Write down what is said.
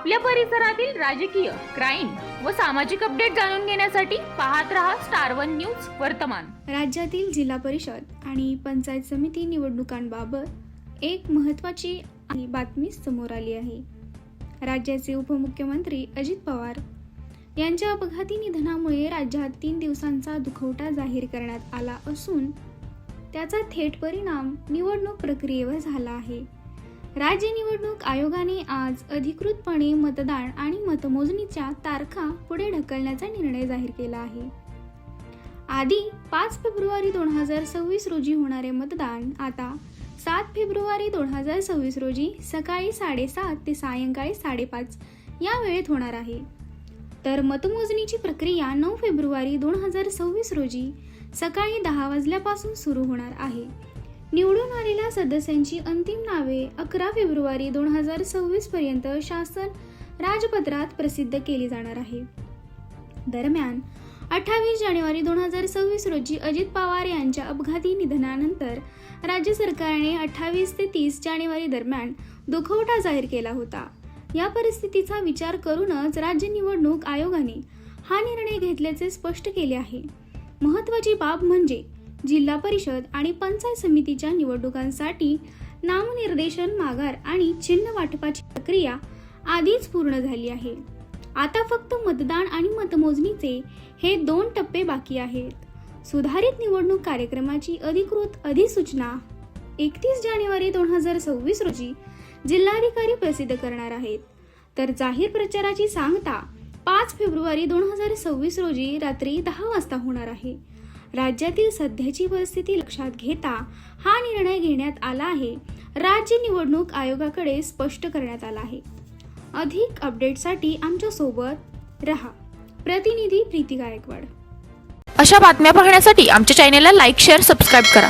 आपल्या परिसरातील राजकीय, क्राईम व सामाजिक अपडेट जाणून घेण्यासाठी पाहत रहा स्टार वन न्यूज वर्तमान। राज्यातील जिल्हा परिषद आणि पंचायत समिती निवडणुकांबाबत एक महत्त्वाची बातमी समोर आली आहे। राज्याचे उपमुख्यमंत्री अजित पवार यांच्या अपघाती निधनामुळे राज्यात 3 दिवसांचा दुखवटा जाहीर करण्यात आला असून त्याचा थेट परिणाम निवडणूक प्रक्रियेवर झाला आहे। राज्य निवडणूक आयोगाने आज अधिकृतपणे मतदान आणि मतमोजणीच्या तारखा पुढे ढकलण्याचा निर्णय जाहीर केला आहे। आधी 5 फेब्रुवारी 2026 रोजी होणारे मतदान आता 7 फेब्रुवारी 2026 रोजी सकाळी 7:30 ते सायंकाळी 5:30 या वेळेत होणार आहे। तर मतमोजणीची प्रक्रिया 9 फेब्रुवारी 2026 रोजी सकाळी 10 वाजल्यापासून सुरू होणार आहे। निवडून आलेल्या सदस्यांची अंतिम नावे 11 फेब्रुवारी 2026 पर्यंत शासन राजपत्रात प्रसिद्ध केली जाणार आहे। दरम्यान 28 जानेवारी 2026 रोजी अजित पवार यांच्या अपघाती निधनानंतर राज्य सरकारने 28 ते 30 जानेवारी दरम्यान दुखवटा जाहीर केला होता। या परिस्थितीचा विचार करूनच राज्य निवडणूक आयोगाने हा निर्णय घेतल्याचे स्पष्ट केले आहे। महत्त्वाची बाब म्हणजे जिल्हा परिषद आणि पंचायत समितीच्या निवडणुकांसाठी नामनिर्देशन, माघार आणि चिन्ह वाटपाची प्रक्रिया आधीच पूर्ण झाली आहे। आता फक्त मतदान आणि मतमोजणीचे हे 2 टप्पे बाकी आहेत। सुधारित निवडणूक कार्यक्रमाची अधिकृत अधिसूचना 31 जानेवारी 2026 रोजी जिल्हाधिकारी प्रसिद्ध करणार आहेत, तर जाहीर प्रचाराची सांगता 5 फेब्रुवारी 2026 रोजी रात्री 10 वाजता होणार आहे। राज्यातील सध्याची परिस्थिती लक्षात घेता हा निर्णय घेण्यात आला आहे। राज्य निवडणूक आयोगाकडे स्पष्ट करण्यात आला आहे। अधिक अपडेटसाठी आमच्या सोबत रहा। प्रतिनिधी प्रीती गायकवाड। अशा बातम्या पाहण्यासाठी आमच्या चॅनेलला लाईक, शेअर, सबस्क्राईब करा।